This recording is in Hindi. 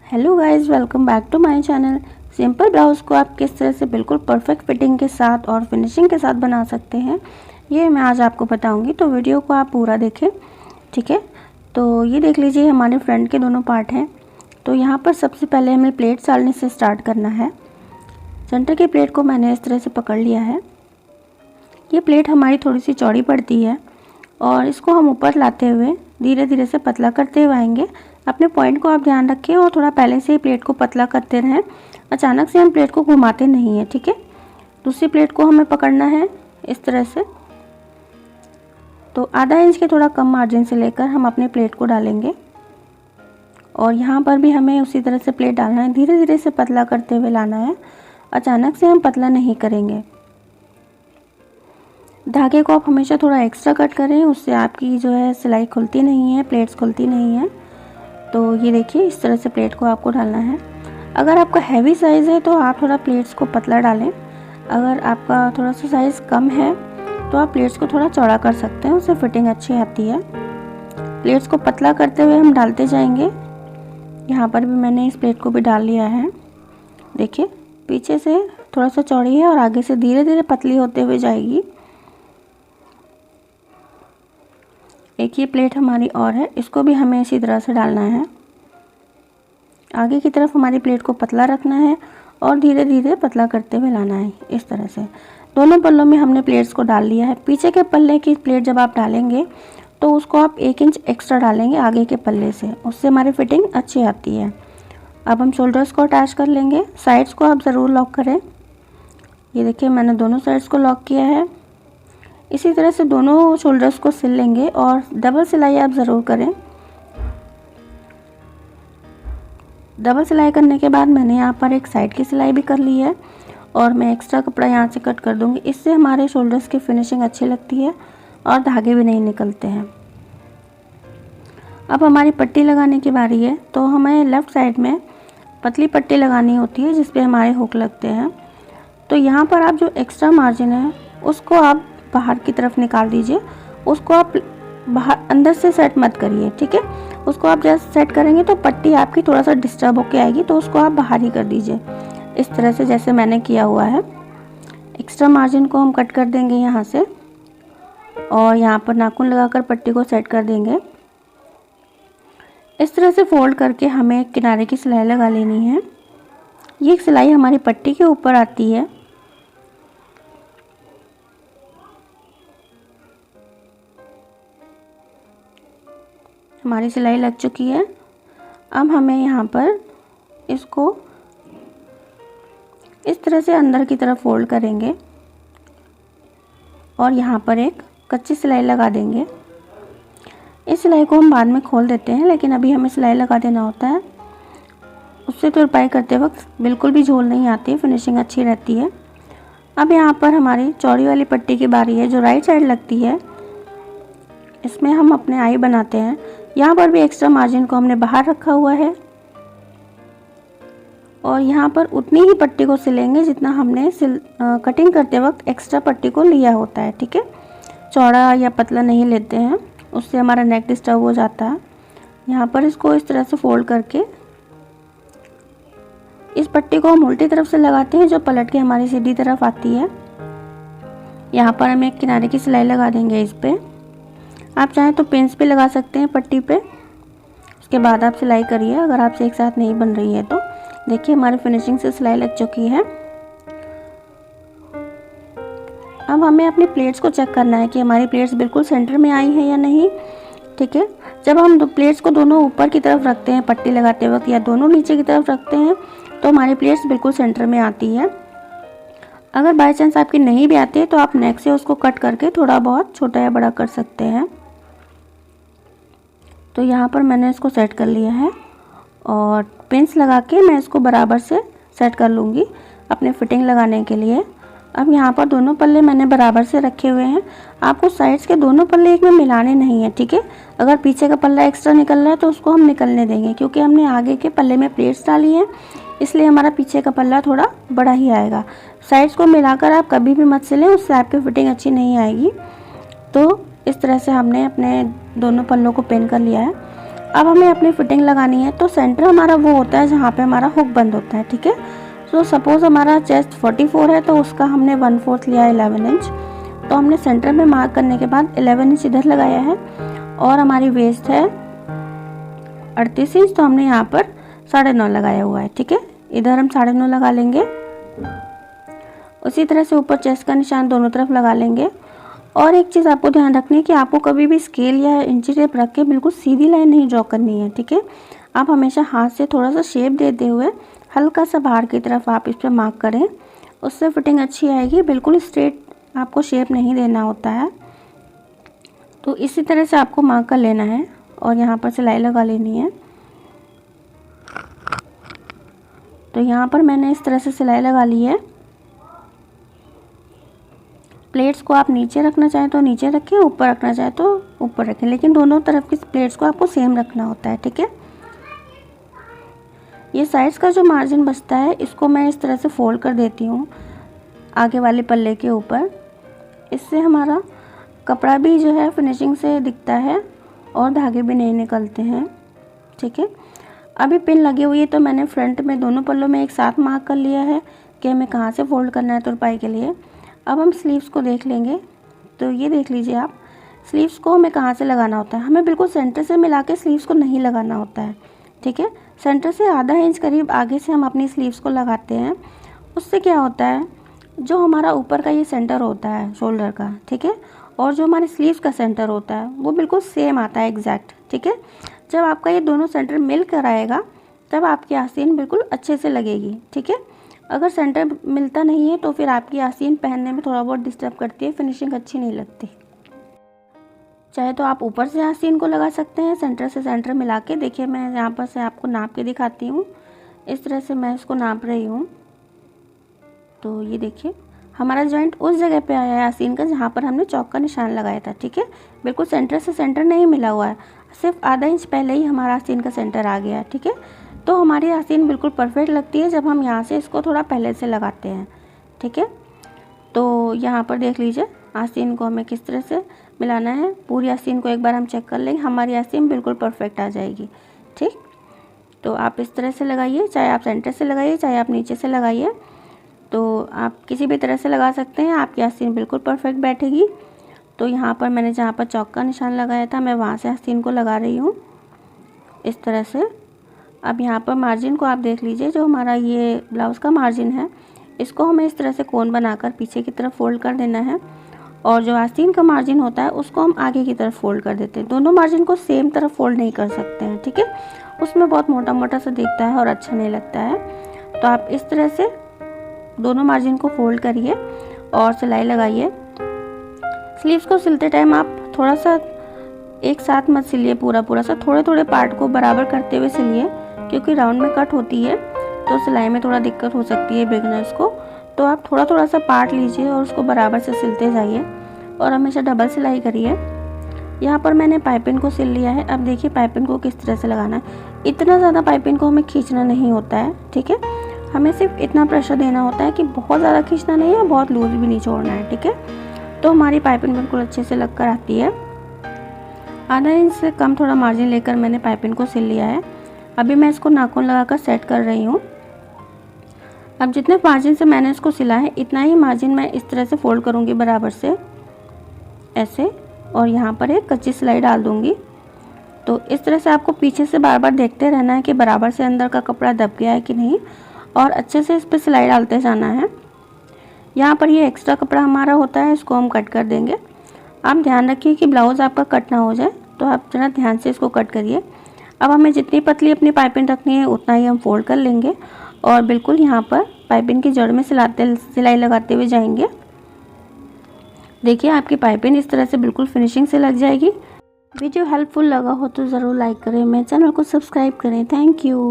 Hello guys, welcome back to my channel. Simple blouse को आप किस तरह से बिल्कुल परफेक्ट फिटिंग के साथ और फिनिशिंग के साथ बना सकते हैं, ये मैं आज आपको बताऊंगी। तो वीडियो को आप पूरा देखें, ठीक है। तो ये देख लीजिए, हमारे फ्रंट के दोनों पार्ट हैं। तो यहाँ पर सबसे पहले हमें प्लेट डालने से स्टार्ट करना है। सेंटर की प्लेट को मैंने इस तरह से पकड़ लिया है। ये प्लेट हमारी थोड़ी सी चौड़ी पड़ती है और इसको हम ऊपर लाते हुए धीरे धीरे से पतला करते हुए आएंगे। अपने पॉइंट को आप ध्यान रखें और थोड़ा पहले से ही प्लेट को पतला करते रहें। अचानक से हम प्लेट को घुमाते नहीं हैं, ठीक है। दूसरी प्लेट को हमें पकड़ना है इस तरह से। तो आधा इंच के थोड़ा कम मार्जिन से लेकर हम अपने प्लेट को डालेंगे और यहाँ पर भी हमें उसी तरह से प्लेट डालना है। धीरे धीरे से पतला करते हुए लाना है, अचानक से हम पतला नहीं करेंगे। धागे को आप हमेशा थोड़ा एक्स्ट्रा कट करें, उससे आपकी जो है सिलाई खुलती नहीं है, प्लेट्स खुलती नहीं है। तो ये देखिए, इस तरह से प्लेट को आपको डालना है। अगर आपका हैवी साइज़ है तो आप थोड़ा प्लेट्स को पतला डालें। अगर आपका थोड़ा सा साइज़ कम है तो आप प्लेट्स को थोड़ा चौड़ा कर सकते हैं, उससे फिटिंग अच्छी आती है। प्लेट्स को पतला करते हुए हम डालते जाएंगे। यहाँ पर भी मैंने इस प्लेट को भी डाल लिया है। देखिए, पीछे से थोड़ा सा चौड़ी है और आगे से धीरे धीरे पतली होते हुए जाएगी। एक ये प्लेट हमारी और है, इसको भी हमें इसी तरह से डालना है। आगे की तरफ हमारी प्लेट को पतला रखना है और धीरे धीरे पतला करते हुए लाना है इस तरह से। दोनों पल्लों में हमने प्लेट्स को डाल लिया है। पीछे के पल्ले की प्लेट जब आप डालेंगे तो उसको आप 1 इंच एक्स्ट्रा डालेंगे आगे के पल्ले से, उससे हमारी फिटिंग अच्छी आती है। अब हम शोल्डर्स को अटैच कर लेंगे। साइड्स को आप ज़रूर लॉक करें। ये देखिए, मैंने दोनों साइड्स को लॉक किया है। इसी तरह से दोनों शोल्डर्स को सिल लेंगे और डबल सिलाई आप ज़रूर करें। डबल सिलाई करने के बाद मैंने यहाँ पर एक साइड की सिलाई भी कर ली है और मैं एक्स्ट्रा कपड़ा यहाँ से कट कर दूँगी। इससे हमारे शोल्डर्स की फिनिशिंग अच्छी लगती है और धागे भी नहीं निकलते हैं। अब हमारी पट्टी लगाने की बारी है। तो हमें लेफ़्ट साइड में पतली पट्टी लगानी होती है जिस पे हमारे हुक लगते हैं। तो यहाँ पर आप जो एक्स्ट्रा मार्जिन है उसको आप बाहर की तरफ निकाल दीजिए। उसको आप बाहर अंदर से सेट मत करिए, ठीक है। उसको आप जैसे सेट करेंगे तो पट्टी आपकी थोड़ा सा डिस्टर्ब होके आएगी, तो उसको आप बाहर ही कर दीजिए इस तरह से जैसे मैंने किया हुआ है। एक्स्ट्रा मार्जिन को हम कट कर देंगे यहाँ से और यहाँ पर नाखून लगाकर पट्टी को सेट कर देंगे। इस तरह से फोल्ड करके हमें एक किनारे की सिलाई लगा लेनी है। ये सिलाई हमारी पट्टी के ऊपर आती है। हमारी सिलाई लग चुकी है। अब हमें यहाँ पर इसको इस तरह से अंदर की तरफ फोल्ड करेंगे और यहाँ पर एक कच्ची सिलाई लगा देंगे। इस सिलाई को हम बाद में खोल देते हैं, लेकिन अभी हमें सिलाई लगा देना होता है। उससे तुरपाई करते वक्त बिल्कुल भी झोल नहीं आती, फिनिशिंग अच्छी रहती है। अब यहाँ पर हमारी चौड़ी वाली पट्टी की बारी है जो राइट साइड लगती है। इसमें हम अपने आई बनाते हैं। यहाँ पर भी एक्स्ट्रा मार्जिन को हमने बाहर रखा हुआ है और यहाँ पर उतनी ही पट्टी को सिलेंगे जितना हमने कटिंग करते वक्त एक्स्ट्रा पट्टी को लिया होता है, ठीक है। चौड़ा या पतला नहीं लेते हैं, उससे हमारा नेक डिस्टर्ब हो जाता है। यहाँ पर इसको इस तरह से फोल्ड करके इस पट्टी को हम उल्टी तरफ से लगाते हैं जो पलट के हमारी सीधी तरफ आती है। यहाँ पर हम एक किनारे की सिलाई लगा देंगे इस पर। आप चाहें तो पिंस पे लगा सकते हैं पट्टी पे। उसके बाद आप सिलाई करिए अगर आपसे एक साथ नहीं बन रही है तो। देखिए, हमारी फिनिशिंग से सिलाई लग चुकी है। अब हमें अपनी प्लेट्स को चेक करना है कि हमारी प्लेट्स बिल्कुल सेंटर में आई हैं या नहीं, ठीक है। जब हम प्लेट्स को दोनों ऊपर की तरफ रखते हैं पट्टी लगाते वक्त या दोनों नीचे की तरफ रखते हैं तो हमारी प्लेट्स बिल्कुल सेंटर में आती है। अगर बाय चांस आपकी नहीं भी आती है तो आप नेक से उसको कट करके थोड़ा बहुत छोटा या बड़ा कर सकते हैं। तो यहाँ पर मैंने इसको सेट कर लिया है और पिंस लगा के मैं इसको बराबर से सेट कर लूँगी अपने फिटिंग लगाने के लिए। अब यहाँ पर दोनों पल्ले मैंने बराबर से रखे हुए हैं। आपको साइड्स के दोनों पल्ले एक में मिलाने नहीं है, ठीक है। अगर पीछे का पल्ला एक्स्ट्रा निकल रहा है तो उसको हम निकलने देंगे, क्योंकि हमने आगे के पल्ले में प्लेट्स डाली हैं, इसलिए हमारा पीछे का पल्ला थोड़ा बड़ा ही आएगा। साइड्स को मिलाकर आप कभी भी मत सिलें, उससे आपकी फिटिंग अच्छी नहीं आएगी। तो इस तरह से हमने अपने दोनों पल्लों को पिन कर लिया है। अब हमें अपनी फिटिंग लगानी है। तो सेंटर हमारा वो होता है जहाँ पे हमारा हुक बंद होता है, ठीक है। तो सपोज़ हमारा चेस्ट 44 है तो उसका हमने 1/4 लिया 11 इंच। तो हमने सेंटर में मार्क करने के बाद 11 इंच इधर लगाया है और हमारी वेस्ट है 38 इंच, तो हमने यहाँ पर 9.5 लगाया हुआ है, ठीक है। इधर हम 9.5 लगा लेंगे। उसी तरह से ऊपर चेस्ट का निशान दोनों तरफ लगा लेंगे। और एक चीज़ आपको ध्यान रखनी है कि आपको कभी भी स्केल या इंची टेप रख के बिल्कुल सीधी लाइन नहीं ड्रॉ करनी है, ठीक है। आप हमेशा हाथ से थोड़ा सा शेप देते हुए हल्का सा बाहर की तरफ आप इस पर मार्क करें, उससे फिटिंग अच्छी आएगी। बिल्कुल स्ट्रेट आपको शेप नहीं देना होता है। तो इसी तरह से आपको मार्क कर लेना है और यहाँ पर सिलाई लगा लेनी है। तो यहाँ पर मैंने इस तरह से सिलाई लगा ली है। प्लेट्स को आप नीचे रखना चाहें तो नीचे रखें, ऊपर रखना चाहें तो ऊपर रखें, लेकिन दोनों तरफ की प्लेट्स को आपको सेम रखना होता है, ठीक है। ये साइड्स का जो मार्जिन बचता है इसको मैं इस तरह से फोल्ड कर देती हूँ आगे वाले पल्ले के ऊपर। इससे हमारा कपड़ा भी जो है फिनिशिंग से दिखता है और धागे भी नहीं निकलते हैं, ठीक है। अभी पिन लगी हुई है तो मैंने फ्रंट में दोनों पल्लों में एक साथ मार्क कर लिया है कि हमें कहाँ से फोल्ड करना है तुरपाई के लिए। अब हम स्लीव्स को देख लेंगे। तो ये देख लीजिए आप, स्लीव्स को हमें कहाँ से लगाना होता है। हमें बिल्कुल सेंटर से मिला के स्लीव्स को नहीं लगाना होता है, ठीक है। सेंटर से आधा इंच करीब आगे से हम अपनी स्लीव्स को लगाते हैं। उससे क्या होता है, जो हमारा ऊपर का ये सेंटर होता है शोल्डर का, ठीक है, और जो हमारे स्लीव्स का सेंटर होता है वो बिल्कुल सेम आता है एग्जैक्ट, ठीक है। जब आपका ये दोनों सेंटर मिल कर आएगा तब आपकी आस्तीन बिल्कुल अच्छे से लगेगी, ठीक है। अगर सेंटर मिलता नहीं है तो फिर आपकी आस्तीन पहनने में थोड़ा बहुत डिस्टर्ब करती है, फिनिशिंग अच्छी नहीं लगती। चाहे तो आप ऊपर से आस्तीन को लगा सकते हैं सेंटर से सेंटर मिला के। देखिए मैं यहाँ पर से आपको नाप के दिखाती हूँ। इस तरह से मैं इसको नाप रही हूँ। तो ये देखिए हमारा जॉइंट उस जगह पे आया है आस्तीन का जहाँ पर हमने चौक का निशान लगाया था, ठीक है। बिल्कुल सेंटर से सेंटर नहीं मिला हुआ है, सिर्फ आधा इंच पहले ही हमारा आस्तीन का सेंटर आ गया है, ठीक है। तो हमारी आस्तीन बिल्कुल परफेक्ट लगती है जब हम यहाँ से इसको थोड़ा पहले से लगाते हैं, ठीक है। तो यहाँ पर देख लीजिए आस्तीन को हमें किस तरह से मिलाना है। पूरी आस्तीन को एक बार हम चेक कर लेंगे, हमारी आस्तीन बिल्कुल परफेक्ट आ जाएगी, ठीक। तो आप इस तरह से लगाइए, चाहे आप सेंटर से लगाइए चाहे आप नीचे से लगाइए। तो आप किसी भी तरह से लगा सकते हैं, आपकी आस्तीन बिल्कुल परफेक्ट बैठेगी। तो यहाँ पर मैंने जहाँ पर चौक का निशान लगाया था मैं वहाँ से आस्तीन को लगा रही हूँ इस तरह से। अब यहाँ पर मार्जिन को आप देख लीजिए, जो हमारा ये ब्लाउज़ का मार्जिन है इसको हमें इस तरह से कोन बनाकर पीछे की तरफ फोल्ड कर देना है, और जो आस्तीन का मार्जिन होता है उसको हम आगे की तरफ फोल्ड कर देते हैं। दोनों मार्जिन को सेम तरफ फोल्ड नहीं कर सकते हैं, ठीक है, उसमें बहुत मोटा मोटा सा दिखता है और अच्छा नहीं लगता है। तो आप इस तरह से दोनों मार्जिन को फोल्ड करिए और सिलाई लगाइए। स्लीव्स को सिलते टाइम आप थोड़ा सा एक साथ मत सिलिए पूरा सा, थोड़े थोड़े पार्ट को बराबर करते हुए सिलिए, क्योंकि राउंड में कट होती है तो सिलाई में थोड़ा दिक्कत हो सकती है बिगनर्स को। तो आप थोड़ा थोड़ा सा पार्ट लीजिए और उसको बराबर से सिलते जाइए और हमेशा डबल सिलाई करिए। यहाँ पर मैंने पाइपिंग को सिल लिया है। अब देखिए पाइपिंग को किस तरह से लगाना है। इतना ज़्यादा पाइपिंग को हमें खींचना नहीं होता है, ठीक है। हमें सिर्फ इतना प्रेशर देना होता है कि बहुत ज़्यादा खींचना नहीं है, बहुत लूज भी नहीं छोड़ना है, ठीक है। तो हमारी पाइपिंग बिल्कुल अच्छे से लग कर आती है। आधा इंच से कम थोड़ा मार्जिन लेकर मैंने पाइपिंग को सिल लिया है। अभी मैं इसको नाखून लगाकर सेट कर रही हूँ। अब जितने मार्जिन से मैंने इसको सिला है इतना ही मार्जिन मैं इस तरह से फोल्ड करूँगी बराबर से ऐसे, और यहाँ पर एक कच्ची सिलाई डाल दूँगी। तो इस तरह से आपको पीछे से बार बार देखते रहना है कि बराबर से अंदर का कपड़ा दब गया है कि नहीं, और अच्छे से इस पर सिलाई डालते जाना है। यहाँ पर ये एक्स्ट्रा कपड़ा हमारा होता है, इसको हम कट कर देंगे। आप ध्यान रखिए कि ब्लाउज़ आपका कट ना हो जाए, तो आप जरा ध्यान से इसको कट करिए। अब हमें जितनी पतली अपनी पाइपिंग रखनी है उतना ही हम फोल्ड कर लेंगे और बिल्कुल यहाँ पर पाइपिंग की जड़ में सिलाई लगाते हुए जाएंगे। देखिए आपकी पाइपिंग इस तरह से बिल्कुल फिनिशिंग से लग जाएगी। वीडियो हेल्पफुल लगा हो तो ज़रूर लाइक करें, मेरे चैनल को सब्सक्राइब करें। Thank you.